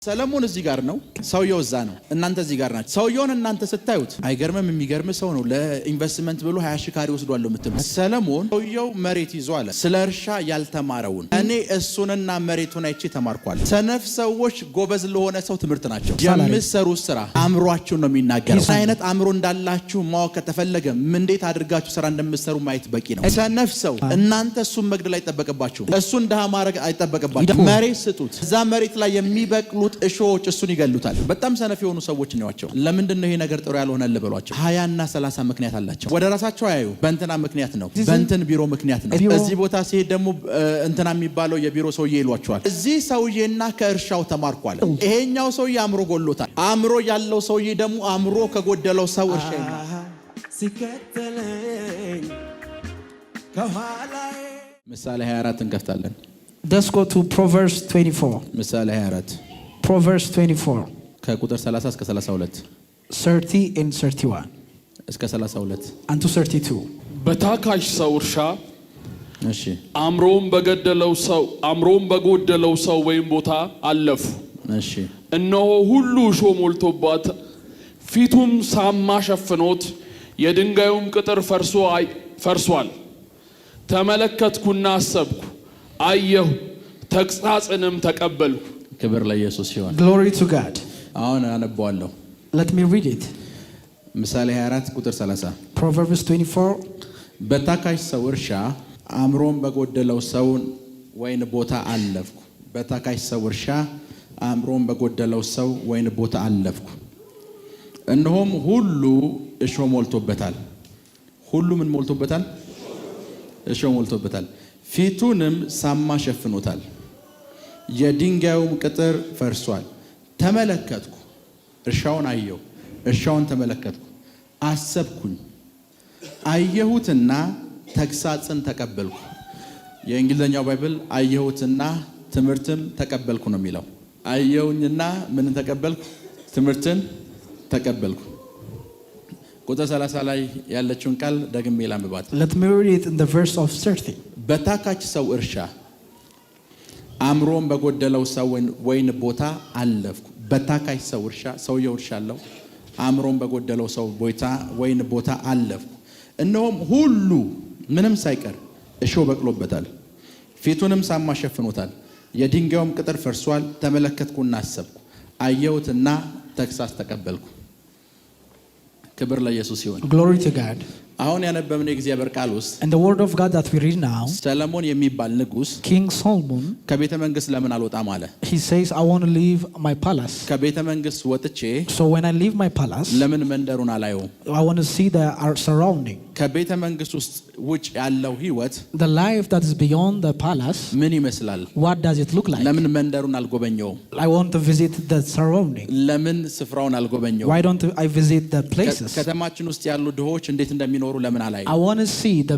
ሰለሞን እዚህ ጋር ነው፣ ሰውየው እዛ ነው። እናንተ እዚህ ጋር ናችሁ። ሰውየውን እናንተ ስታዩት አይገርምም? የሚገርም ሰው ነው። ለኢንቨስትመንት ብሎ 20 ሺህ ካሬ ወስዷል የምትሉት ሰለሞን ሰውየው መሬት ይዞ አለ። ስለ እርሻ ያልተማረውን እኔ እሱንና መሬቱን አይቼ ተማርኳል። ሰነፍ ሰዎች ጎበዝ ለሆነ ሰው ትምህርት ናቸው። የምትሰሩት ስራ አእምሯችሁን ነው የሚናገረው። ምን አይነት አእምሮ እንዳላችሁ ማወቅ ከተፈለገ እንዴት አድርጋችሁ ስራ እንደምትሰሩ ማየት በቂ ነው። ሰነፍ ሰው እናንተ እሱን መግደል አይጠበቅባችሁ፣ እሱን ደሃ ማድረግ አይጠበቅባችሁ። መሬት ስጡት። እዛ መሬት ላይ የሚበቅሉ እሾች እሱን ይገሉታል። በጣም ሰነፍ የሆኑ ሰዎች ነዋቸው። ለምንድን ነው ይሄ ነገር ጥሩ ያልሆነ ልበሏቸው? 20 እና 30 ምክንያት አላቸው። ወደ ራሳቸው አያዩ። በእንትና ምክንያት ነው፣ በእንትን ቢሮ ምክንያት ነው። እዚህ ቦታ ሲሄድ ደግሞ እንትና የሚባለው የቢሮ ሰውዬ ይሏቸዋል። እዚህ ሰውዬና ከእርሻው ተማርኳል። ይሄኛው ሰውዬ አእምሮ ጎሎታል። አእምሮ ያለው ሰውዬ ደግሞ አእምሮ ከጎደለው ሰው እርሻ ሲከተለኝ ከኋላዬ ምሳሌ 24 እንከፍታለን። Let's go to Proverbs 24. ምሳሌ 24 Proverbs 24 ከቁጥር 30 እስከ 32 30 and 31 እስከ 32 and to 32 በታካሽ ሰው እርሻ እሺ አእምሮን በጎደለው ሰው ወይም ቦታ አለፉ። እሺ እነሆ ሁሉ እሾህ ሞልቶባት ፊቱም ሳማ ሸፍኖት የድንጋዩም ቅጥር ፈርሷል። ተመለከትኩና አሰብኩ፣ አየሁ፣ ተግሣጽንም ተቀበልኩ። ክብር ለኢየሱስ ይሁን። Glory to God. አሁን አነባዋለሁ። Let me read it. ምሳሌ 24 ቁጥር 30 Proverbs 24 በታካሽ ሰው እርሻ አእምሮን በጎደለው ሰው ወይን ቦታ አለፍኩ። በታካሽ ሰው እርሻ አእምሮን በጎደለው ሰው ወይን ቦታ አለፍኩ። እነሆም ሁሉ እሾህ ሞልቶበታል። ሁሉ ምን ሞልቶበታል? እሾህ ሞልቶበታል። ፊቱንም ሳማ ሸፍኖታል። የድንጋዩም ቅጥር ፈርሷል። ተመለከትኩ፣ እርሻውን አየሁ፣ እርሻውን ተመለከትኩ፣ አሰብኩኝ፣ አየሁትና ተግሣጽን ተቀበልኩ። የእንግሊዝኛው ባይብል አየሁትና ትምህርትን ተቀበልኩ ነው የሚለው። አየሁኝና ምን ተቀበልኩ? ትምህርትን ተቀበልኩ። ቁጥር 30 ላይ ያለችውን ቃል ደግሜ ላንብባት። Let me read it in the verse of 30. በታካች ሰው እርሻ አእምሮን በጎደለው ሰው ወይን ቦታ አለፍኩ። በታካች ሰው እርሻ፣ ሰውየው እርሻ አለው። አእምሮን በጎደለው ሰው ቦታ ወይን ቦታ አለፍኩ። እነሆም ሁሉ ምንም ሳይቀር እሾህ በቅሎበታል። ፊቱንም ሳማ ሸፍኖታል። የድንጋዩም ቅጥር ፈርሷል። ተመለከትኩና አሰብኩ፣ አየሁትና ተግሣጽ ተቀበልኩ። ክብር ለኢየሱስ ይሁን። Glory to God. አሁን ያነበብነው የእግዚአብሔር ቃል ውስጥ And the word of God that we read now, ሰለሞን የሚባል ንጉስ King Solomon, ከቤተ መንግስት ለምን አልወጣም አለ። he says, I want to leave my palace. ከቤተ መንግስት ወጥቼ So when I leave my palace, ለምን መንደሩን አላየው? I want to see the surrounding. ከቤተ መንግስት ውስጥ ውጭ ያለው ህይወት The life that is beyond the palace, ምን ይመስላል? what does it look like? ለምን መንደሩን አልጎበኘው? I want to visit the surrounding. ለምን ስፍራውን አልጎበኘው? Why don't I visit the places? ከተማችን ውስጥ ያሉ ድሆች እንዴት እንደሚኖሩ ለምን አላየው? I want to see the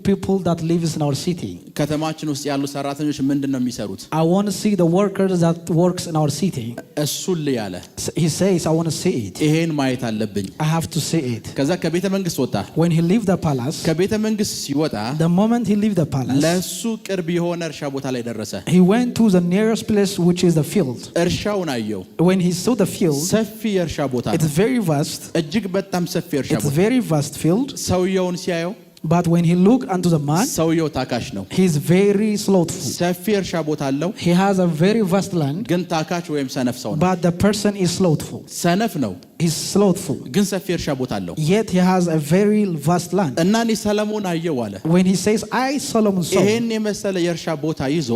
people that lives in our city. ከተማችን ውስጥ ያሉ ሰራተኞች ምንድነው የሚሰሩት? I want to see the workers that works in our city. እሱን ለያለ He says, I want to see it. ይሄን ማየት አለብኝ። I have to see it. ከዛ ከቤተ መንግስት ወጣ። When he left the palace, ከቤተ መንግስት ሲወጣ the moment he left the palace, ለሱ ቅርብ የሆነ እርሻ ቦታ ላይ ደረሰ። he went to the nearest place, which is the field. እርሻውን አየው። When he saw the field, ሰፊ የእርሻ ቦታ ነው። it's very vast. እጅግ በጣም ሰፊ የእርሻ It's ቦታ። very vast field. ሰውየውን ሲያየው But when he looked unto the man, ሰውየው ታካሽ ነው። he's very slothful. ሰፊ እርሻ ቦታ አለው፣ He has a very vast land, ግን ታካች ወይም ሰነፍ ሰው ነው። but the person is slothful. ሰነፍ ነው He's slothful, ግን ሰፊ እርሻ ቦታ አለው። yet he has a very vast land. እና እኔ ሰለሞን አየው አለ። When he says, I Solomon saw ይሄን የመሰለ የእርሻ ቦታ ይዞ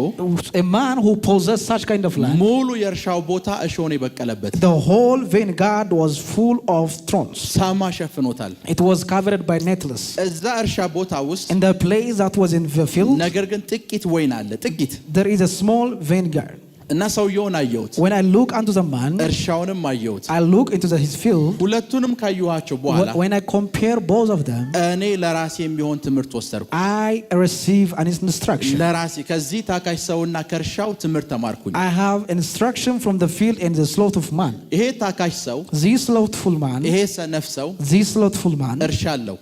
a man who possessed such kind of land, ሙሉ የእርሻው ቦታ እሾህ ነው የበቀለበት። the whole vineyard was full of thorns. ሳማ ሸፍኖታል። It was covered by nettles. እዛ እርሻ ቦታ ውስጥ In the place that was in the field, ነገር ግን ጥቂት ወይን አለ። ጥቂት there is a small vineyard. እና ሰውየውን አየሁት፣ When I look unto the man, እርሻውንም አየሁት። I look into his field. ሁለቱንም ካየኋቸው በኋላ When I compare both of them, እኔ ለራሴ የሚሆን ትምህርት ወሰድኩ። I receive an instruction. ለራሴ ከዚህ ታካሽ ሰውና ከእርሻው ትምህርት ተማርኩኝ። I have instruction from the field and the sloth of man. ይሄ ታካሽ ሰው፣ This slothful man, ይሄ ሰነፍ ሰው this slothful man, እርሻ አለው።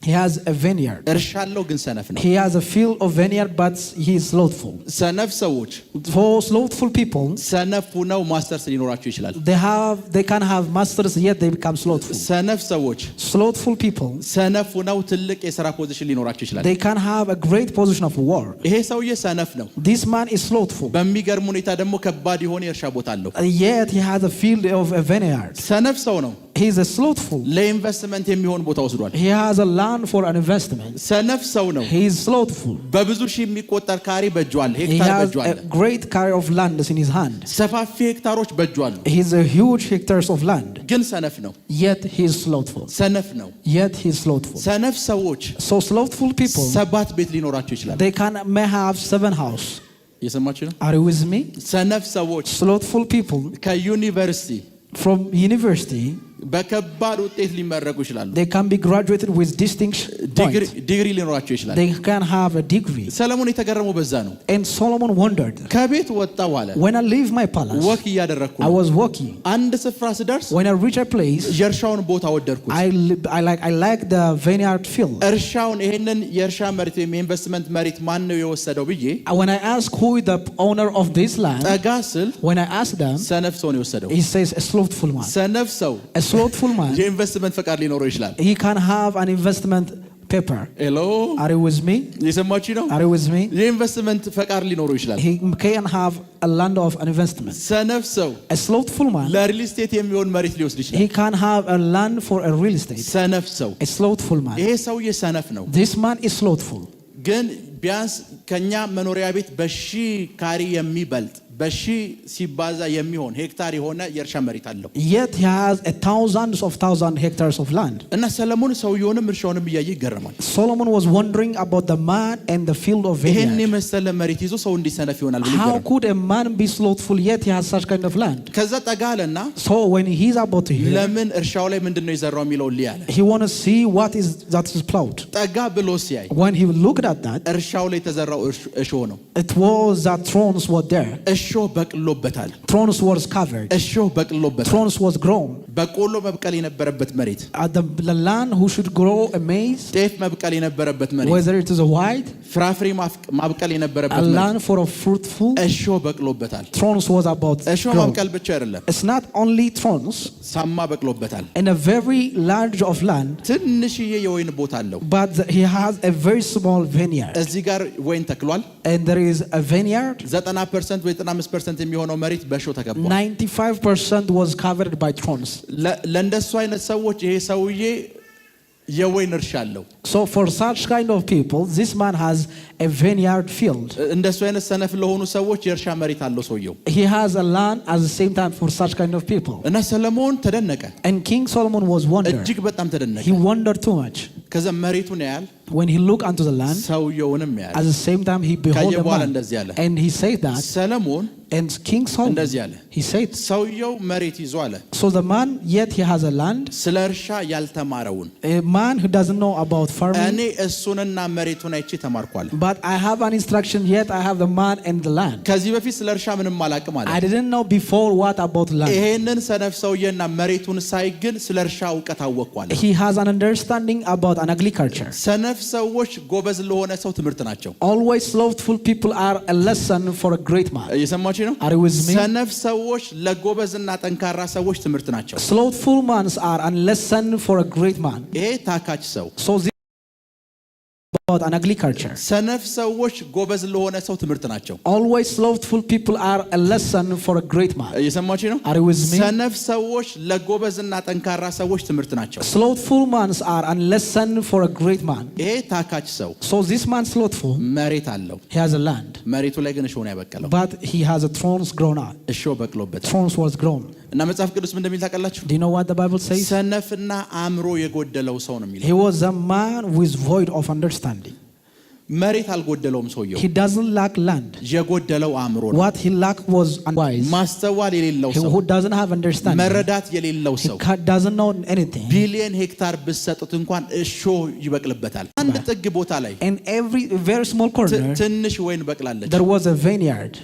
He has a vineyard. እርሻ አለው ግን ሰነፍ ነው። He has a field of vineyard, but he is slothful. ሰነፍ ሰዎች For slothful people, ሰነፍ ሆነው ማስተርስ ሊኖራቸው ይችላል። they can have masters, yet they become slothful. ሰነፍ ሰዎች Slothful people, ሰነፍ ሆነው ትልቅ የሥራ ፖዚሽን ሊኖራቸው ይችላል። they can have a great position of work. ይሄ ሰውዬ ሰነፍ ነው። This man is slothful. በሚገርም ሁኔታ ደግሞ ከባድ የሆነ የእርሻ ቦታ አለው። Yet he has a field of a vineyard. ሰነፍ ሰው ነው። He is a slothful. ለኢንቨስትመንት የሚሆን ቦታ ወስዷል። He has a land for an investment. ሰነፍ ሰው ነው። He is slothful. በብዙ ሺህ የሚቆጠር ካሬ በእጁ አለ። He ሄክታር has በእጁ አለ። a great carry of land in his hand. ሰፋፊ ሄክታሮች በእጁ አሉ። He has a huge hectares of land. ግን ሰነፍ ነው። Yet he is slothful. ሰነፍ ነው። Yet he is slothful. ሰነፍ ሰዎች So slothful people, 7 ቤት ሊኖራቸው ይችላል። they may have 7 houses. እየሰማችሁ ነው? Are you with me? ሰነፍ ሰዎች Slothful people ከዩኒቨርሲቲ from university, በከባድ ውጤት ሊመረቁ ይችላሉ። they can be graduated with distinction points. ዲግሪ ሊኖራቸው ይችላል። They can have a degree. ሰለሞን የተገረመው በዛ ነው። And Solomon wondered, ከቤት ወጣሁ አለ። when I leave my palace, ወክ እያደረግኩ I ነው። was walking. አንድ ስፍራ ስደርስ When I reach a place, የእርሻውን ቦታ ወደድኩት። I like the vineyard field. እርሻውን ይሄንን የእርሻ መሬት ወይም የኢንቨስትመንት መሬት ማን ነው የወሰደው ብዬ When I ask who is the owner of this land, ጠጋ ስል when I ask them, ሰነፍ ሰው ነው የወሰደው። he says a slothful man. ሰነፍ ሰው A slothful man, የኢንቨስትመንት ፈቃድ ሊኖረው ይችላል። he can have an investment paper. ሄሎ Are you with me? የሰማችሁ ነው? Are you with me? የኢንቨስትመንት ፈቃድ ሊኖረው ይችላል። He can have a land of an investment. ሰነፍ ሰው A slothful man, ለሪል ስቴት የሚሆን መሬት ሊወስድ ይችላል። he can have a land for a real estate. ሰነፍ ሰው A slothful man. ይሄ ሰውዬ ሰነፍ ነው። This man is slothful. ግን ቢያንስ ከኛ መኖሪያ ቤት በሺህ ካሬ የሚበልጥ በሺህ ሲባዛ የሚሆን ሄክታር የሆነ የእርሻ መሬት አለው። Yet he has thousands of hectares of land. እና ሰለሞን ሰውየውንም እርሻውንም እያየ ይገረማል። Solomon was wondering about the man and the field of ይሄን vineyard. የመሰለ መሬት ይዞ ሰው እንዲሰነፍ ይሆናል ብሎ How ይገረማል። could a man be slothful yet he has such kind of land? ከዛ ጠጋ አለና So when he's about to hear, ለምን እርሻው ላይ ምንድነው የዘራው የሚለውን ሊያለ he want to see what is that is plowed. ጠጋ ብሎ ሲያይ When he looked at that, እርሻው ላይ የተዘራው እሾህ ነው። it was that thorns were there. እሾህ በቅሎበታል። Thorns was covered. እሾህ በቅሎበታል። Thorns was grown. በቆሎ መብቀል የነበረበት መሬት፣ The land who should grow a maize, ጤፍ መብቀል የነበረበት መሬት፣ whether it is a white, ፍራፍሬ ማብቀል a የነበረበት መሬት land for a fruitful, እሾህ በቅሎበታል። thorns was about እሾህ grown. ማብቀል ብቻ አይደለም፣ It's not only thorns. ሳማ በቅሎበታል። In a very large of land, ትንሽዬ የወይን ቦታ አለው። but he has a very small vineyard. እዚህ ጋር ወይን ተክሏል። And there is a vineyard. 90% ወይ 95% የሚሆነው መሬት በእሾህ ተከቧል። 95% was covered by thorns. ለእንደሱ አይነት ሰዎች ይሄ ሰውዬ የወይን እርሻ አለው። So for such kind of people, this man has a vineyard field. እንደሱ አይነት ሰነፍ ለሆኑ ሰዎች የእርሻ መሬት አለው ሰውየው። He has a land at the same time for such kind of people. እና ሰለሞን ተደነቀ። And King Solomon was wondered. እጅግ በጣም ተደነቀ። He wondered too much. ከዛ መሬቱን ያያል፣ When he looked unto the land, ሰውየውንም ያያል። at the same time he behold ካየ the በኋላ man. እንደዚህ አለ። And he said that. ሰለሞን And King Solomon, እንደዚህ አለ። he said, ሰውየው መሬት ይዞ አለ። so the man, yet he has a land. ስለ እርሻ ያልተማረውን A man who doesn't know about farming. እኔ እሱንና መሬቱን አይቼ ተማርኳል። But I have an instruction, yet I have the man and the land. ከዚህ በፊት ስለ እርሻ ምንም አላውቅም አለ። I didn't know before what about land. ይሄንን ሰነፍ ሰውዬና መሬቱን ሳይ ግን ስለ እርሻ እውቀት አወቅኳል። He has an understanding about an agriculture. ሰነፍ ሰዎች ጎበዝ ለሆነ ሰው ትምህርት ናቸው። Always slothful people are a lesson for a great man. እየሰማችሁ ነው? Are you with me? ሰነፍ ሰዎች ለጎበዝና ጠንካራ ሰዎች ትምህርት ናቸው። Slothful men are a lesson for a great man. ይሄ ታካች ሰው So this is about an agriculture. ሰነፍ ሰዎች ጎበዝ ለሆነ ሰው ትምህርት ናቸው። Always slothful people are a lesson for a great man. እየሰማችሁ ነው? Are you with me? ሰነፍ ሰዎች ለጎበዝና ጠንካራ ሰዎች ትምህርት ናቸው። Slothful men are a lesson for a great man. ይሄ ታካች ሰው So this man slothful, መሬት አለው። he has a land, መሬቱ ላይ ግን እሾህ ነው ያበቀለው። but he has a thorns grown out. እሾህ በቅሎበታል። Thorns was grown. እና መጽሐፍ ቅዱስ ምን እንደሚል ታውቃላችሁ? Do you know what the Bible says? ሰነፍና አእምሮ የጎደለው ሰው ነው የሚለው። He was a man with void of understanding. መሬት አልጎደለውም ሰውየው። He doesn't lack land. የጎደለው አእምሮ ነው። What he lacked was unwise. ማስተዋል የሌለው He ሰው፣ who doesn't have understanding. መረዳት የሌለው He ሰው doesn't know anything. ቢሊየን ሄክታር ብትሰጡት እንኳን እሾህ ይበቅልበታል። አንድ ጥግ ቦታ ላይ In every very small corner, ትንሽ ወይን በቅላለች። there was a vineyard.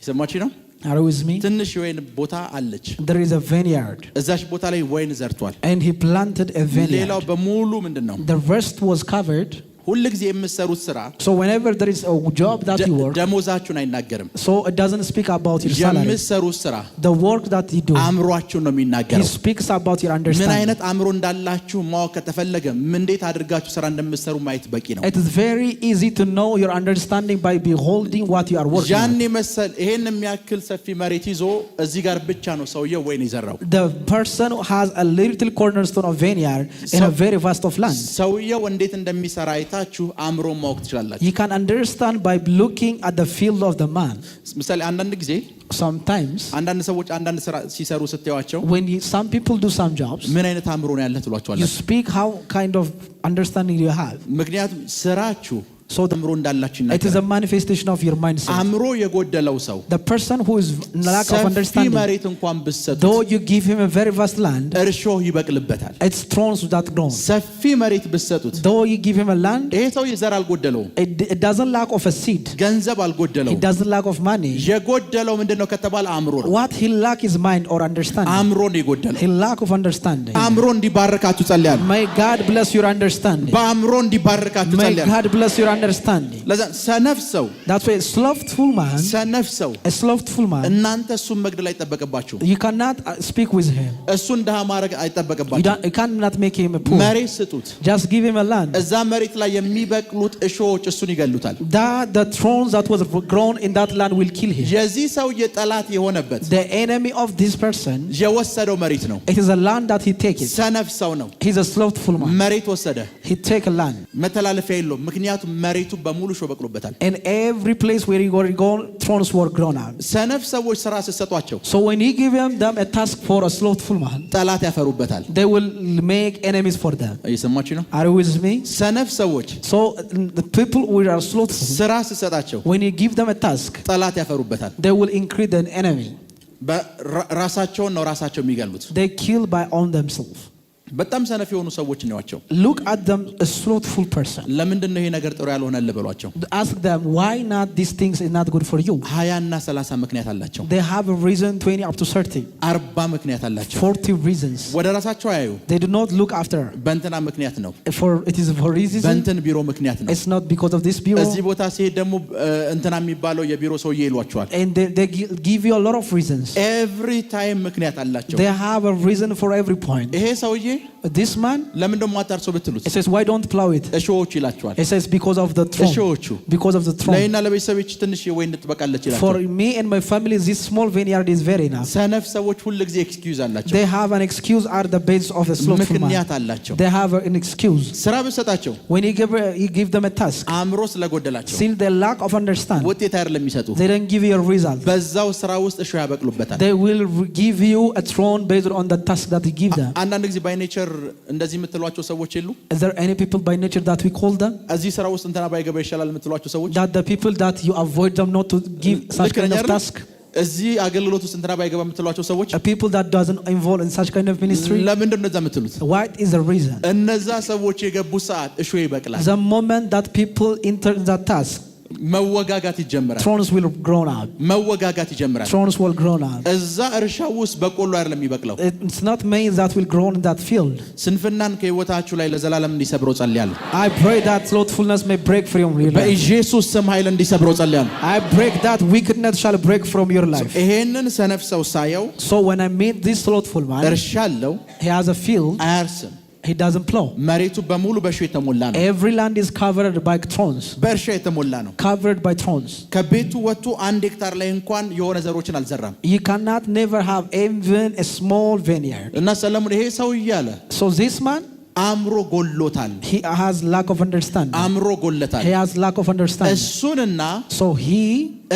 ይሰማችሁ ነው? Are you with me? ትንሽ የወይን ቦታ አለች። There is a vineyard. እዛች ቦታ ላይ ወይን ዘርቷል። And he planted a vineyard. ሌላው በሙሉ ምንድነው? The rest was covered. ሁሉ ጊዜ የምትሰሩት ስራ So whenever there is a job that you work, ደሞዛችሁን አይናገርም። so it doesn't speak about your salary. የምትሰሩት ስራ The work that you do, አእምሯችሁን ነው he የሚናገረው። speaks about your ምን understanding. አይነት አእምሮ እንዳላችሁ ማወቅ ከተፈለገ እንዴት አድርጋችሁ ስራ እንደምትሰሩ ማየት በቂ ነው። It is very easy to know your understanding by beholding what you are working ያን on. መሰል ይሄን የሚያክል ሰፊ መሬት ይዞ እዚህ ጋር ብቻ ነው ሰውየው ወይን የዘራው። The person who has a little cornerstone of vineyard in a very vast of land. ሰውየው እንዴት እንደሚሰራ አይታችሁ አእምሮ ማወቅ ትችላላችሁ። You can understand by looking at the field of the man. ምሳሌ አንዳንድ ጊዜ Sometimes አንዳንድ ሰዎች አንዳንድ ስራ ሲሰሩ ስትያዋቸው when some people do some jobs, ምን አይነት አእምሮ ነው ያለህ you ትሏቸዋለህ። speak how kind of understanding you have. ምክንያቱም ስራችሁ So አእምሮ እንዳላችሁ it is a ይናገራል። manifestation of your mindset. አእምሮ የጎደለው ሰው The person who is in lack of ሰፊ understanding, መሬት እንኳን ብትሰጡት though you give him a very vast land, እርሾ ይበቅልበታል። it's thorns that grow. ሰፊ መሬት ብትሰጡት Though you give him a land, ይሄ ሰው ዘር አልጎደለውም፣ it doesn't lack of a seed. ገንዘብ He አልጎደለውም። doesn't lack of money. የጎደለው ምንድነው ከተባለ አእምሮ ነው። What he lack is mind or understanding. አእምሮ ነው የጎደለው። He lack of understanding. አእምሮ እንዲባርካችሁ ጸልያለሁ። May God bless your understanding. በአእምሮ እንዲባርካችሁ May ጸልያለሁ። God bless your understanding. ለዛ ሰነፍ ሰው That's why a slothful man, ሰነፍ ሰው a slothful man, እናንተ እሱን መግደል አይጠበቅባችሁ። you cannot speak with him. እሱን ድሃ ማድረግ አይጠበቅባችሁ። You cannot make him a poor. መሬት ስጡት። Just give him a land. እዛ መሬት ላይ የሚበቅሉት እሾዎች እሱን ይገሉታል። That the thorns that was grown in that land will kill him. የዚህ ሰው የጠላት የሆነበት The enemy of this person, የወሰደው መሬት ነው። it is a land that he takes. ሰነፍ ሰው ነው። He's a slothful man. መሬት ወሰደ። He take a land. መተላለፊያ የለውም። ምክንያቱም መሬቱ በሙሉ እሾህ በቅሎበታል። In every place where he go, thorns were grown out. ሰነፍ ሰዎች ስራ ስትሰጧቸው So when he give them a task for a slothful man, ጠላት ያፈሩበታል። they will make enemies for them. እየሰማችሁ ነው? Are you with me? ሰነፍ ሰዎች So the people who are slothful, ስራ ስትሰጣቸው when you give them a task, ጠላት ያፈሩበታል። they will increase an enemy. ራሳቸውን ነው ራሳቸው የሚገሉት። They kill by on themselves. በጣም ሰነፍ የሆኑ ሰዎች ነዋቸው። Look at them, a slothful person. ለምንድን ነው ይሄ ነገር ጥሩ ያልሆነልህ በሏቸው። Ask them why not these things is not good for you. 20 እና 30 ምክንያት አላቸው። They have a reason 20 up to 30. 40 ምክንያት አላቸው። 40 reasons. ወደ ራሳቸው አያዩ። They do not look after. በእንትና ምክንያት ነው። For it is for reason. በእንትን ቢሮ ምክንያት ነው። It's not because of this bureau. እዚህ ቦታ ሲሄድ ደግሞ እንትና የሚባለው የቢሮ ሰውዬ ይሏቸዋል። And they give you a lot of reasons. ኤቭሪ ታይም ምክንያት አላቸው። They have a reason for every point. ይሄ ሰውዬ This man, ለምን ደሞ አታርሶ ብትሉት it says why don't plow it? እሾዎች ይላቸዋል። It says because of the throne. እሾዎቹ Because of the throne. ለእኔና ለቤተሰቦች ትንሽ የወይን ትበቃለች ይላቸዋል። For me and my family this small vineyard is very enough. ሰነፍ ሰዎች ሁሉ ጊዜ ኤክስኪውዝ አላቸው። They have an excuse at the base of a slothful man. ምክንያት አላቸው። They have an excuse. ስራ ብትሰጣቸው When you give them a task, አእምሮ ስለጎደላቸው still they lack of understanding. ውጤት አይደለም የሚሰጡ። They don't give you a result. በዛው ስራ ውስጥ እሾህ ያበቅሉበታል። They will give you a throne based on the task that you give them. አንዳንድ ጊዜ ባይ ኔቸር እንደዚህ የምትሏቸው ሰዎች የሉ? Is there any people by nature that we call them? እዚህ ስራ ውስጥ እንትና ባይገባ ይሻላል የምትሏቸው ሰዎች? That the people that you avoid them not to give such kind of task? እዚህ አገልግሎት ውስጥ እንትና ባይገባ የምትሏቸው ሰዎች? A people that doesn't involve in such kind of ministry? ለምንድን ነው እንደዛ የምትሉት? What is the reason? እነዛ ሰዎች የገቡ ሰዓት እሾህ ይበቅላል። The moment that people enter that task, መወጋጋት ይጀምራል። thrones will grow up. መወጋጋት ይጀምራል። Thrones will grow up. እዛ እርሻ ውስጥ በቆሎ አይደለም የሚበቅለው። It's not maize that will grow in that field. ስንፍናን ከህይወታችሁ ላይ ለዘላለም እንዲሰብረው ጸልያለሁ። I pray that slothfulness may break from your life. በኢየሱስ ስም ኃይል እንዲሰብረው ጸልያለሁ። I break that wickedness shall break from your life. ይሄንን ሰነፍ ሰው ሳየው So when I meet this slothful man, እርሻ አለው፣ he has a field, አያርስም። he doesn't plow. መሬቱ በሙሉ በእሾህ የተሞላ ነው። Every land is covered by thorns. በእርሻ የተሞላ ነው። Covered by thorns. ከቤቱ ወጥቶ 1 ሄክታር ላይ እንኳን የሆነ ዘሮችን አልዘራም። You cannot never have even a small vineyard. እና ሰለሞን ይሄ ሰው እያለ So this man, አእምሮ ጎሎታል። he has lack of understanding. አእምሮ ጎለታል። He has lack of understanding. እሱንና So he,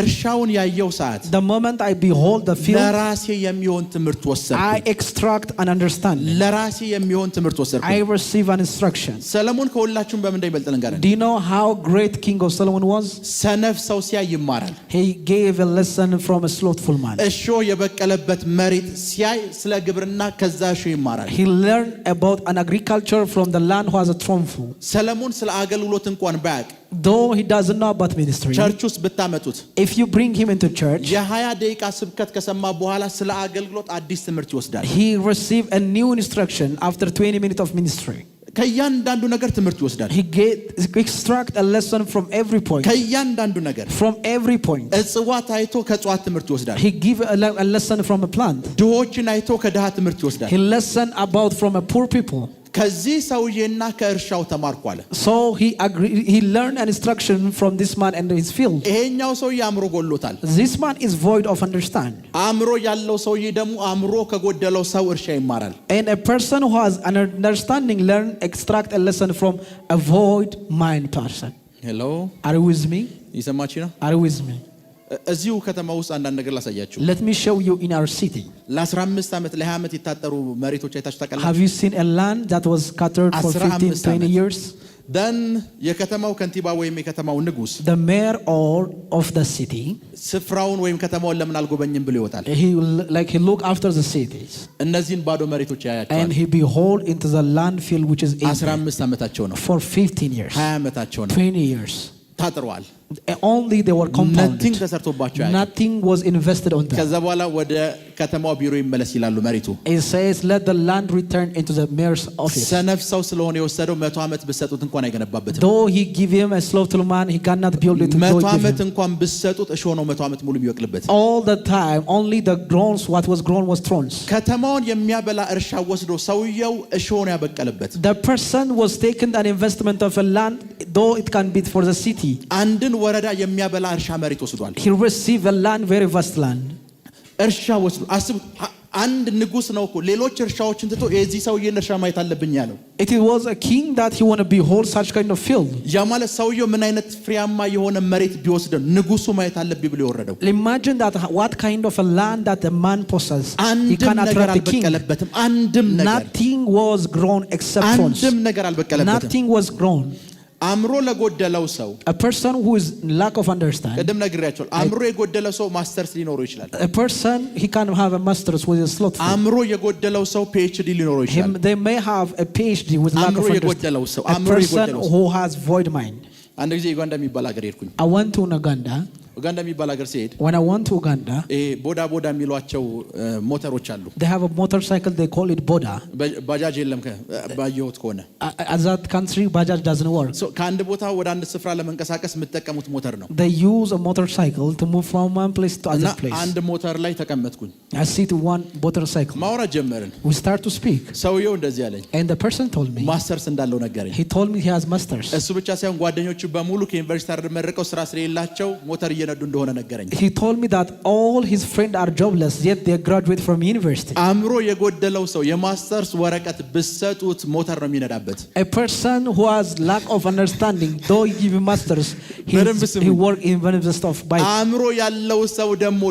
እርሻውን ያየው ሰዓት the moment I behold the field, ለራሴ የሚሆን ትምህርት ወሰድኩ። I extract an understanding. ለራሴ የሚሆን ትምህርት ወሰድኩ። I receive an instruction. ሰለሞን ከሁላችሁም በምን እንደሚበልጥ ልንገርህ። Do you know how great King of Solomon was? ሰነፍ ሰው ሲያይ ይማራል። He gave a lesson from a slothful man. እሾህ የበቀለበት መሬት ሲያይ ስለ ግብርና ከዛ እሾህ ይማራል። He learned about an agriculture from the land who has a throne full. ሰለሞን ስለ አገልግሎት እንኳን ባያውቅ though he doesn't know about ministry, ቸርች ውስጥ ብታመጡት if you bring him into church, የ20 ደቂቃ ስብከት ከሰማ በኋላ ስለ አገልግሎት አዲስ ትምህርት ይወስዳል። he receive a new instruction after 20 minutes of ministry. ከእያንዳንዱ ነገር ትምህርት ይወስዳል። He extract a lesson from every point. ከእያንዳንዱ ነገር From every point. እጽዋት አይቶ ከእጽዋት ትምህርት ይወስዳል። He give a lesson from a plant. ድሆችን አይቶ ከድሃ ትምህርት ይወስዳል። He lesson about from a poor people. ከዚህ ሰውዬና ከእርሻው ተማርኩ አለ። So he learned an instruction from this man and his field. ይሄኛው ሰውዬ አእምሮ ጎሎታል። This man is void of understand. አእምሮ ያለው ሰውዬ ደግሞ አእምሮ ከጎደለው ሰው እርሻ ይማራል። And a person who has an understanding learn extract a lesson from a void mind person. Hello, Are you with me? ይሰማችሁ ነው? Are you with me? እዚሁ ከተማ ውስጥ አንዳንድ ነገር ላሳያችሁ። Let me show you in our city. ለ15 ዓመት ለ20 ዓመት የታጠሩ መሬቶች አይታችሁ ታውቃላችሁ? Have you seen a land that was scattered for 15-20 years? then የከተማው ከንቲባ ወይም የከተማው ንጉስ The mayor of the city, ስፍራውን ወይም ከተማውን ለምን አልጎበኝም ብሎ ይወጣል። he look after the cities. እነዚህን ባዶ መሬቶች ያያቸዋል። And he behold into the land field which is 15 ዓመታቸው ነው። for 15 years. 20 ዓመታቸው ነው። 20 years. ታጥረዋል። Only they were compounded. nothing ተሰርቶባቸው ያያል። Nothing was invested on them. ከዛ በኋላ ወደ ከተማው ቢሮ ይመለስ ይላሉ መሬቱ። It says let the land return into the mayor's office. ሰነፍ ሰው ስለሆነ የወሰደው 100 ዓመት ብትሰጡት እንኳን አይገነባበትም። Though he give him a slothful man, he cannot build it. 100 ዓመት እንኳን ብትሰጡት እሾህ ነው 100 ዓመት ሙሉ የሚበቅልበት። All the time only the grown what was grown was thorns. ከተማውን የሚያበላ እርሻ ወስዶ ሰውየው እሾህ ነው ያበቀለበት። The person was taken an investment of a land, though it can be for the city. አንድን ወረዳ የሚያበላ እርሻ መሬት ወስዷል። He received a land, very vast land. እርሻ ወስዶ አስቡት። አንድ ንጉስ ነው እኮ ሌሎች እርሻዎችን ትቶ የዚህ ሰውዬን እርሻ ማየት አለብኝ ያለው። It was a king that he want to behold such kind of field. ያ ማለት ሰውየው ምን አይነት ፍሬያማ የሆነ መሬት ቢወስድ ንጉሱ ማየት አለብኝ ብሎ የወረደው። Imagine that what kind of a land that a man possesses. He can attract the king. አንድም ነገር Nothing was grown except thorns. አንድም ነገር አልበቀለበትም። Nothing was grown. አእምሮ ለጎደለው ሰው A person who is lack of understanding. ቀደም ነግሬያቸዋለሁ። አእምሮ የጎደለው ሰው ማስተርስ ሊኖረው ይችላል። A person he can have a master's with a slothful. አእምሮ የጎደለው ሰው PhD ሊኖረው ይችላል። They may have a PhD with lack of understanding. A person who has void mind. አንድ ጊዜ ዩጋንዳ የሚባል ሀገር ሄድኩኝ። I went to Uganda. ኡጋንዳ የሚባል ሀገር ሲሄድ when I went to Uganda, ቦዳ ቦዳ የሚሏቸው ሞተሮች አሉ። they have a motorcycle, they call it boda. ባጃጅ የለም ባየሁት ከሆነ as that country bajaj doesn't work. so ከአንድ ቦታ ወደ አንድ ስፍራ ለመንቀሳቀስ የምትጠቀሙት ሞተር ነው። They use a motorcycle to move from one place to other place. አንድ ሞተር ላይ ተቀመጥኩኝ። I sit one motorcycle. ማውራት ጀመርን። We start to speak. ሰውየው እንደዚህ አለኝ። And the person told me ማስተርስ እንዳለው ነገረኝ። he told me he has masters. እሱ ብቻ ሳይሆን ጓደኞቹ በሙሉ ከዩኒቨርሲቲ ተመርቀው ስራ ስለሌላቸው ሞተር እየነዱ እንደሆነ ነገረኝ። He told me that all his friends are jobless yet they graduate from university. አእምሮ የጎደለው ሰው የማስተርስ ወረቀት ብትሰጡት ሞተር ነው የሚነዳበት። A person who has lack of understanding, though he give masters, he work in university of bike. አእምሮ ያለው ሰው ደግሞ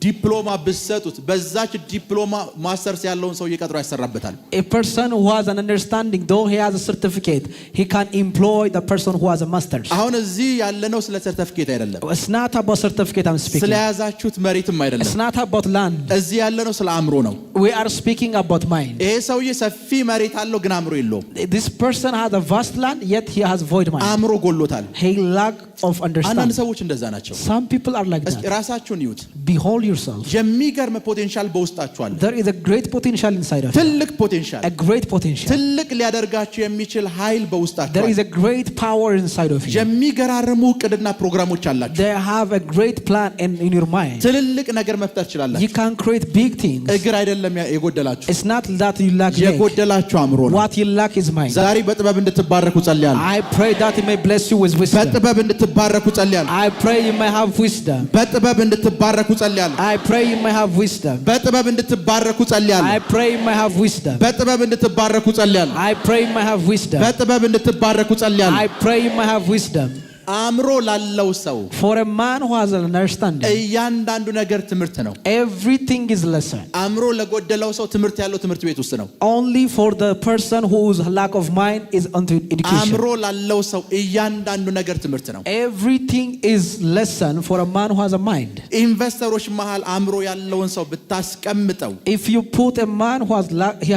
ዲፕሎማ ብትሰጡት በዛች ዲፕሎማ ማስተርስ ያለውን ሰው እየቀጥሮ ያሰራበታል። A person who has an understanding, though he has a certificate, he can employ the person who has a master's. አሁን እዚህ ያለነው ስለ ሰርቲፊኬት አይደለም። It's not about certificate I'm speaking. ስለያዛችሁት መሬትም አይደለም። It's not about land. እዚህ ያለነው ስለ አእምሮ ነው። We are speaking about mind. ይሄ ሰውዬ ሰፊ መሬት አለው ግን አእምሮ የለውም። This person has a vast land yet he has void mind. አእምሮ ጎሎታል። He lack of understanding. አንዳንድ ሰዎች እንደዛ ናቸው። Some people are like that. ራሳችሁን ይዩት። Behold yourself. የሚገርም ፖቴንሻል በውስጣችሁ አለ። There is a great potential inside of you. ትልቅ ፖቴንሻል። A great potential. ትልቅ ሊያደርጋችሁ የሚችል ኃይል በውስጣችሁ አለ። There is a great power inside of you. የሚገራርሙ ዕቅድና ፕሮግራሞች አላችሁ። They have a great plan in your mind. ትልልቅ ነገር መፍጠር ትችላላችሁ። You can create big things. እግር አይደለም የጎደላችሁ። It's not that you lack leg. የጎደላችሁ አእምሮ ነው። What you lack is mind. ዛሬ በጥበብ እንድትባረኩ ጸልያለሁ። I pray that he may bless you with wisdom. በጥበብ እንድትባረኩ ጸልያለሁ። I pray you may have wisdom. በጥበብ እንድትባረኩ ጸልያለሁ። I pray you may have wisdom. በጥበብ እንድትባረኩ ጸልያለሁ። I pray you may have wisdom. በጥበብ እንድትባረኩ ጸልያለሁ። I pray you may have wisdom. በጥበብ እንድትባረኩ ጸልያለሁ። I pray you may have wisdom. አእምሮ ላለው ሰው For a man who has an understanding, እያንዳንዱ ነገር ትምህርት ነው። everything is lesson. አእምሮ ለጎደለው ሰው ትምህርት ያለው ትምህርት ቤት ውስጥ ነው። Only for the person whose lack of mind is unto education. አእምሮ ላለው ሰው እያንዳንዱ ነገር ትምህርት ነው። Everything is lesson for a man who has a mind. ኢንቨስተሮች መሃል አእምሮ ያለውን ሰው ብታስቀምጠው If you put a man who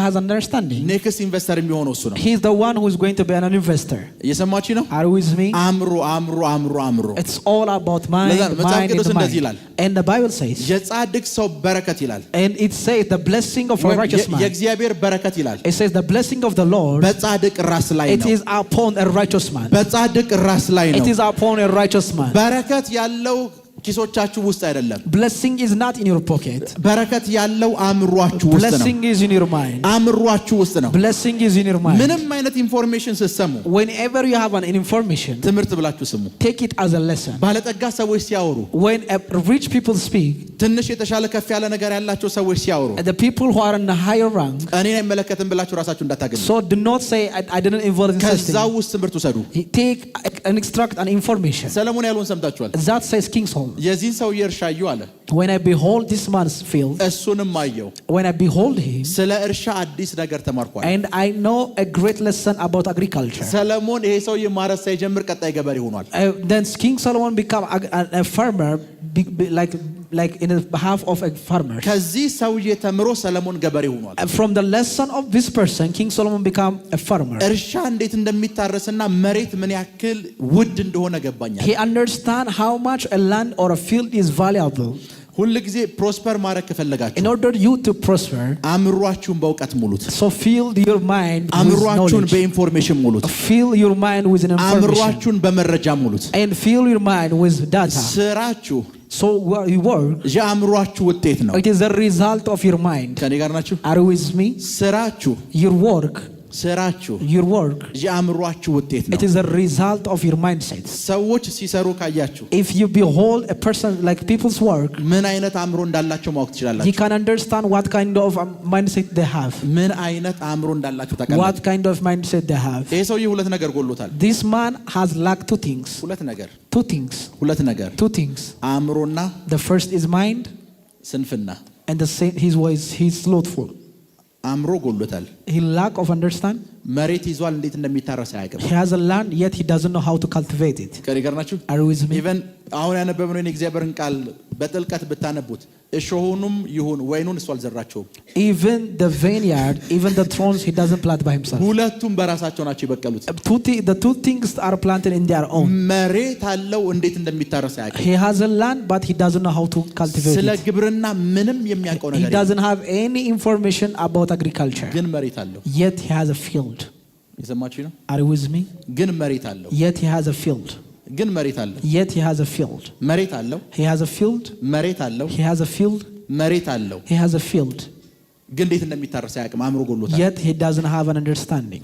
has understanding, ኔክስት ኢንቨስተር የሚሆነው እሱ ነው። he is the one who is going to be an investor. እየሰማችሁ ነው? Are you with me? አእምሮ አእምሮ It's all about mind and mind. And the Bible says, የጻድቅ ሰው በረከት ይላል and it says the blessing of a righteous man. የእግዚአብሔር በረከት ይላል It says the blessing of the Lord, በጻድቅ ራስ ላይ it ነው is upon a righteous man. በጻድቅ ራስ ላይ ነው It is upon a righteous man. በረከት ያለው ኪሶቻችሁ ውስጥ አይደለም Blessing is not in your pocket. በረከት ያለው አእምሯችሁ ውስጥ ነው Blessing is in your mind. አእምሯችሁ ውስጥ ነው Blessing is in your mind. ምንም አይነት ኢንፎርሜሽን ስትሰሙ Whenever you have an information, ትምህርት ብላችሁ ስሙ take it as a lesson. ባለጠጋ ሰዎች ሲያወሩ When rich people speak, ትንሽ የተሻለ ከፍ ያለ ነገር ያላቸው ሰዎች ሲያወሩ the people who are in a higher rank, እኔን አይመለከትም ብላችሁ ራሳችሁ እንዳታገኙ so do not say I didn't involve in such ከዛው thing. ውስጥ ትምህርት ውሰዱ Take and extract an information. ሰለሞን ያሉን ሰምታችኋል That says King Solomon. የዚህን ሰው እርሻዩ አለ When I behold this man's field, እሱንም አየው when I behold him, ስለ እርሻ አዲስ ነገር ተማርኳል and I know a great lesson about agriculture. ሰለሞን ይሄ ሰው ማረስ ሳይጀምር ቀጣይ ገበሬ ሆኗል Then King Solomon became a farmer, like in the behalf of a farmer. ከዚህ ሰውዬ ተምሮ ሰለሞን ገበሬ ሆኗል From the lesson of this person, King Solomon became a farmer. እርሻ እንዴት እንደሚታረስና መሬት ምን ያክል ውድ እንደሆነ ገባኛል He understand how much a land or a field is valuable. ሁሉ ጊዜ ፕሮስፐር ማድረግ ከፈለጋችሁ In order you to prosper, አእምሯችሁን በእውቀት ሙሉት so fill your mind with አእምሯችሁን knowledge. በኢንፎርሜሽን ሙሉት Fill your mind with an information. አእምሯችሁን በመረጃ ሙሉት And fill your mind with data. ስራችሁ So you work, የአእምሯችሁ ውጤት ነው it is the result of your mind. ከኔ ጋር ናችሁ Are you with me? ስራችሁ Your work, your work የአእምሯችሁ ውጤት ነው it is a result of your mindset. ሰዎች ሲሰሩ ካያችሁ If you behold a person like people's work, ምን አይነት አእምሮ እንዳላቸው ማወቅ you ትችላላችሁ can understand what kind of mindset they have. ምን አይነት አእምሮ እንዳላችሁ ታውቃላችሁ What kind of mindset they have. ይሄ ሰውዬ ሁለት ነገር ጎሎታል This man has lacked two things. ሁለት ነገር Two things. አእምሮና The first is mind, ስንፍና and the same he's slothful. አእምሮ ጎሎታል He lack of understand. መሬት ይዟል እንዴት እንደሚታረስ አያውቅም He has a land, yet he doesn't know how to cultivate it. ከኔ ጋር ናችሁ Are you with me? ኢቨን አሁን ያነበብነው የእግዚአብሔርን ቃል በጥልቀት ብታነቡት እሾሁንም ይሁን ወይኑን እሱ አልዘራቸውም Even the vineyard, even the thorns, he doesn't plant by himself. ሁለቱም በራሳቸው ናቸው የበቀሉት The two things are planted in their own. መሬት አለው እንዴት እንደሚታረስ አያውቅም He has a land, but he doesn't know how to cultivate ስለ it. ግብርና ምንም የሚያውቀው He ነገር doesn't have any information about agriculture. ግን መሬት አለው Yet he has a field. የሰማችሁ ነው Are you with me? ግን መሬት አለው Yet he has a field. ግን መሬት አለው Yet he has a field. መሬት አለው He has a field. መሬት አለው He has a field. መሬት አለው He has a field. ግን እንዴት እንደሚታረስ አያውቅም አእምሮ ጎሎታል Yet he doesn't have an understanding.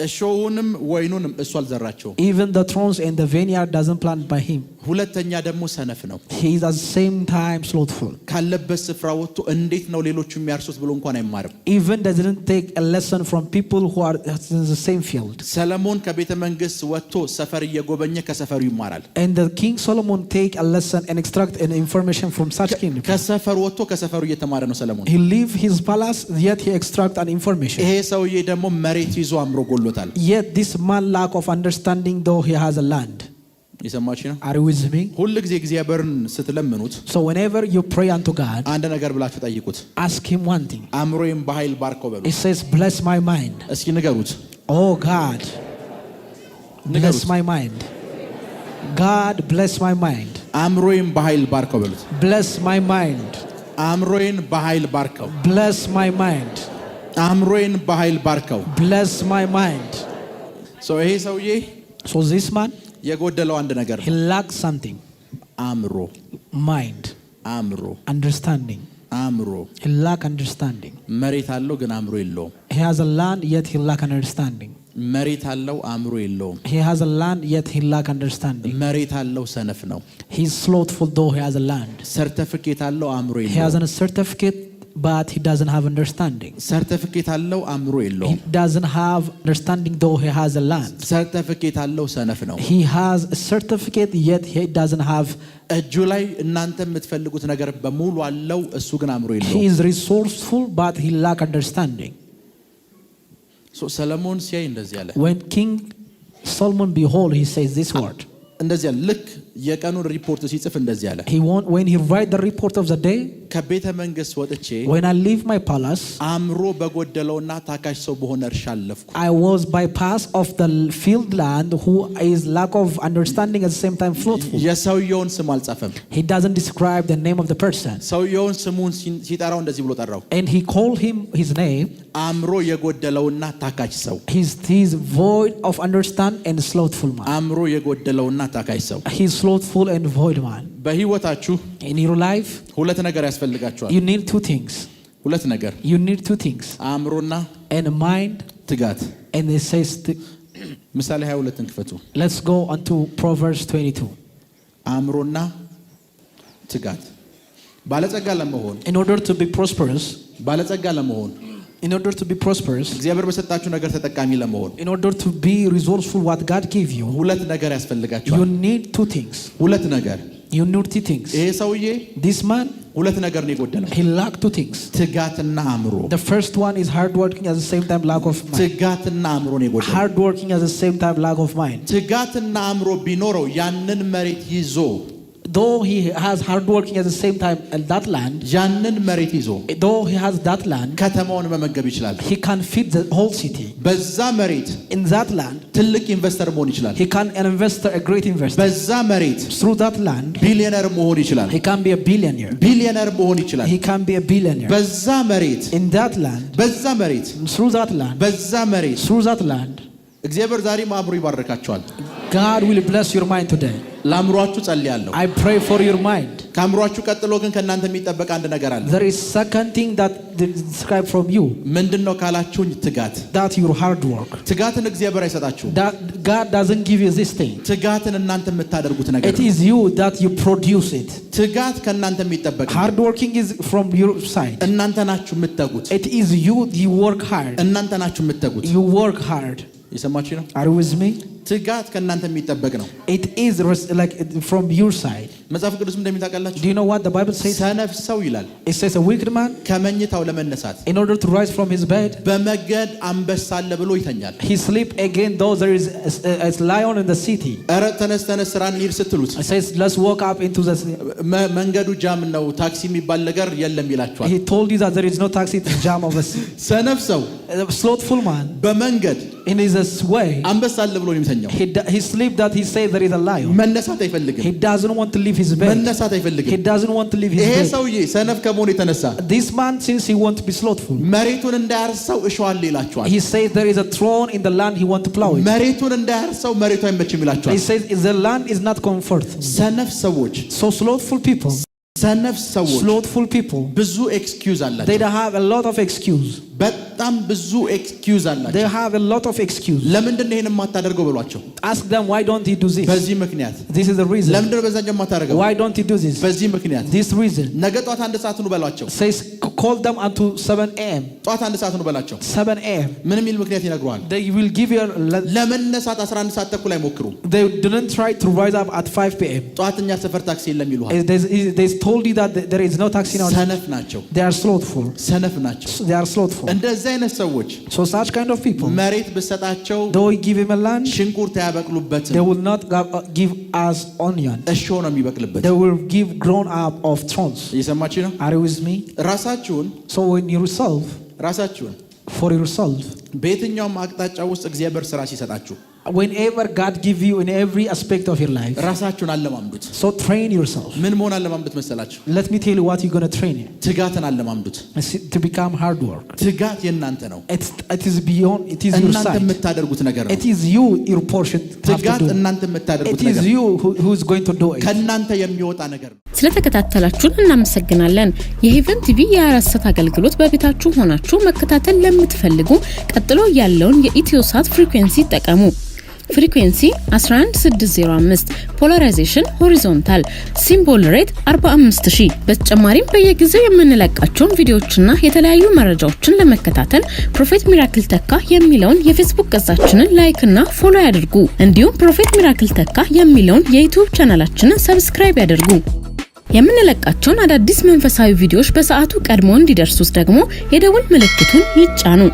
እሾሁንም ወይኑንም እሱ አልዘራቸውም Even the thorns and the vineyard doesn't plant by him. ሁለተኛ ደግሞ ሰነፍ ነው He is at the same time slothful. ካለበት ስፍራ ወጥቶ እንዴት ነው ሌሎቹ የሚያርሱት ብሎ እንኳን አይማርም Even doesn't take a lesson from people who are in the same field. ሰለሞን ከቤተ መንግስት ወጥቶ ሰፈር እየጎበኘ ከሰፈሩ ይማራል And the King Solomon take a lesson and extract an information from such king. ከሰፈር ወጥቶ ከሰፈሩ እየተማረ ነው ሰለሞን He leave his palace, yet he extract an information. ይሄ ሰውዬ ደግሞ መሬት ይዞ አእምሮ ጎሎታል Yet this man lack of understanding, though he has a land. የሰማችሁ ነው Are you with me? ሁሉ ጊዜ እግዚአብሔርን ስትለምኑት So whenever you pray unto God, አንድ ነገር ብላችሁ ጠይቁት ask him one thing. አእምሮዬን በኃይል ባርከው በሉ He says, bless my mind. እስኪ ንገሩት Oh God, bless ንገሩት my mind. God, bless my mind. አእምሮዬን በኃይል ባርከው በሉት Bless my mind. አእምሮዬን በኃይል ባርከው Bless my mind. አእምሮዬን በኃይል ባርከው Bless my mind. ይሄ ሰውዬ So this man, የጎደለው አንድ ነገር he ነው lacks something. አእምሮ Mind. አእምሮ Understanding. አእምሮ He lack understanding. መሬት አለው ግን አእምሮ የለውም He has a land, yet he lack understanding. መሬት አለው አእምሮ የለውም He has a land, yet he lack understanding. መሬት አለው ሰነፍ ነው He's slothful, though he has a land. ሰርተፊኬት አለው አእምሮ He has የለውም a certificate, but he doesn't have understanding. ሰርተፊኬት አለው አእምሮ He የለውም doesn't have understanding, though he has a land. ሰርተፊኬት አለው ሰነፍ ነው He has a certificate, yet he doesn't have. እጁ ላይ እናንተ የምትፈልጉት ነገር በሙሉ አለው እሱ ግን አእምሮ He የለውም is resourceful, but he lack understanding. ሰለሞን ሲያይ እንደዚህ አለ When King Solomon behold, he says this word. እንደዚህ ያለ ልክ የቀኑን ሪፖርት ሲጽፍ እንደዚህ ያለ when he write the report of the day, ከቤተ መንግስት ወጥቼ when I leave my palace, አእምሮ በጎደለውና ታካሽ ሰው በሆነ እርሻ አለፍኩ። I was bypass of the field land who is lack of understanding at the same time fruitful. የሰውየውን ስም አልጻፈም። He doesn't describe the name of the person. ሰውየውን ስሙን ሲጠራው እንደዚህ ብሎ ጠራው። And he called him his name. አእምሮ የጎደለውና ታካሽ ሰው። He's void of understand and slothful man. አእምሮ የጎደለውና ታካሽ ሰው። He's slothful and void man. በህይወታችሁ in your life ሁለት ነገር ያስፈልጋችኋል። you need two things. ሁለት ነገር you need two things. አእምሮና and mind, ትጋት። and it says ምሳሌ 22ን ክፈቱ። let's go on to Proverbs 22. አእምሮና ትጋት። ባለጸጋ ለመሆን in order to be prosperous, ባለጸጋ ለመሆን in order to be prosperous, እግዚአብሔር በሰጣችሁ ነገር ተጠቃሚ ለመሆን in order to be resourceful what God gave you, ሁለት ነገር ያስፈልጋችኋል። you need two things. ሁለት ነገር you need two things. ይሄ ሰውዬ this man, ሁለት ነገር ነው የጎደለው። he lacked two things. ትጋትና አእምሮ። the first one is hard working, at the same time lack of mind. ትጋትና አእምሮ ነው የጎደለው። hard working, at the same time lack of mind. ትጋትና አእምሮ ቢኖረው ያንን መሬት ይዞ though he has hard working at the same time in that land, ያንን መሬት ይዞ though he has that land, ከተማውን መመገብ ይችላል። he can feed the whole city. በዛ መሬት in that land, ትልቅ ኢንቨስተር መሆን ይችላል። he can an investor, a great investor. በዛ መሬት through that land, ቢሊዮነር መሆን ይችላል። he can be a billionaire. ቢሊዮነር መሆን ይችላል። he can be a billionaire. በዛ መሬት in that land, በዛ መሬት through that land, በዛ መሬት through that land, እግዚአብሔር ዛሬ አእምሮ ይባርካችኋል። God will bless your mind today. ለአእምሮአችሁ ጸልያለሁ። I pray for your mind. ከአእምሮአችሁ ቀጥሎ ግን ከእናንተ የሚጠበቅ አንድ ነገር አለ። there is second thing that is described from you. ምንድነው ካላችሁኝ? ትጋት። that your hard work. ትጋትን እግዚአብሔር አይሰጣችሁም። that God doesn't give you this thing. ትጋትን እናንተ የምታደርጉት ነገር ነው። it is you that you produce it. ትጋት ከእናንተ የሚጠበቅ ነው። hard working is from your side. እናንተ ናችሁ የምትተጉት። it is you work hard. እናንተ ናችሁ የምትተጉት። you work hard. ይሰማችሁ ነው? are you with me? ትጋት ከእናንተ የሚጠበቅ ነው። it is like from your side. መጽሐፍ ቅዱስ እንደሚታውቃላችሁ do you know what the Bible says? ሰነፍ ሰው ይላል። it says a wicked man ከመኝታው ለመነሳት in order to rise from his bed, በመገድ አንበሳ አለ ብሎ ይተኛል። he sleep again though there is a lion in the city. ኧረ ተነስ ስራ እንሂድ ስትሉት it says let's walk up into the መንገዱ ጃም ነው ታክሲ የሚባል ነገር የለም ይላችኋል። he told you that there is no taxi to jam of us. ሰነፍ ሰው a slothful man በመንገድ in his way አንበሳ አለ ብሎ ነው የሚተኛው። he sleep that he say there is a lion. መነሳት አይፈልግም። he doesn't want to leave his bed. መነሳት አይፈልግም። he doesn't want to leave his ይሄ bed. ሰውዬ ሰነፍ ከመሆኑ የተነሳ this man, since he want to be slothful, መሬቱን እንዳያርሰው እሾሃለሁ ይላችኋል። he says there is a throne in the land he want to plow it. መሬቱን እንዳያርሰው መሬቱ አይመችም ይላችኋል። he says the land is not comfort. ሰነፍ ሰዎች so slothful people, ሰነፍ ሰዎች slothful people, ብዙ ኤክስኪውዝ አላቸው። they have a lot of excuse. በጣም ብዙ ኤክስኪውዝ አላቸው። they have a lot of excuse. ለምንድን ነው ይሄን የማታደርገው ብሏቸው? ask them why don't you do this? በዚህ ምክንያት። this is the reason. ለምንድን ነው በዛኛው የማታደርገው? why don't you do this? በዚህ ምክንያት። this reason. ነገ ጧት 1 ሰዓት ነው በሏቸው። says call them unto 7 a.m. ጧት 1 ሰዓት ነው በላቸው። 7 a.m. ምን የሚል ምክንያት ይነግሩሃል? they will give you ለመነሳት 11 ሰዓት ተኩል አይሞክሩ። they didn't try to rise up at 5 p.m. ጧትኛ ሰፈር ታክሲ የለም ይሉሃል። they told you that there is no taxi now. ሰነፍ ናቸው። they are slothful. ሰነፍ ናቸው። they are slothful. እንደዚህ አይነት ሰዎች so such kind of people, መሬት ብሰጣቸው though we give him a land, ሽንኩርት ያበቅሉበትም they will not give us onion. እሾህ ነው የሚበቅልበት። they will give grown up of thorns. እየሰማችሁ ነው? are you with me? ራሳችሁን so when yourself, ራሳችሁን for yourself, በየትኛውም አቅጣጫ ውስጥ እግዚአብሔር ስራ ሲሰጣችሁ whenever God give you in every aspect of your life, ራሳችሁን አለማምዱት። so train yourself. ምን መሆን አለማምዱት መሰላችሁ? let me tell you what you're going to train in. ትጋትን አለማምዱት። to become hard work. ትጋት የእናንተ ነው። it is beyond, it is your እናንተ side. የምታደርጉት ነገር ነው። it is you, your portion. ትጋት እናንተ የምታደርጉት it ነገር is you who is going to do it. ከእናንተ የሚወጣ ነገር ነው። ስለተከታተላችሁን እናመሰግናለን። የሄቨን ቲቪ የ24 አገልግሎት በቤታችሁ ሆናችሁ መከታተል ለምትፈልጉ ቀጥሎ ያለውን የኢትዮሳት ፍሪኩዌንሲ ተጠቀሙ። ፍሪኩዌንሲ 11605 ፖላራይዜሽን ሆሪዞንታል ሲምቦል ሬት 45000። በተጨማሪም በየጊዜው የምንለቃቸውን ቪዲዮዎችና የተለያዩ መረጃዎችን ለመከታተል ፕሮፌት ሚራክል ተካ የሚለውን የፌስቡክ ገጻችንን ላይክ እና ፎሎ ያድርጉ። እንዲሁም ፕሮፌት ሚራክል ተካ የሚለውን የዩቲዩብ ቻናላችንን ሰብስክራይብ ያድርጉ። የምንለቃቸውን አዳዲስ መንፈሳዊ ቪዲዮዎች በሰዓቱ ቀድሞ እንዲደርሱት ደግሞ የደውል ምልክቱን ይጫኑ።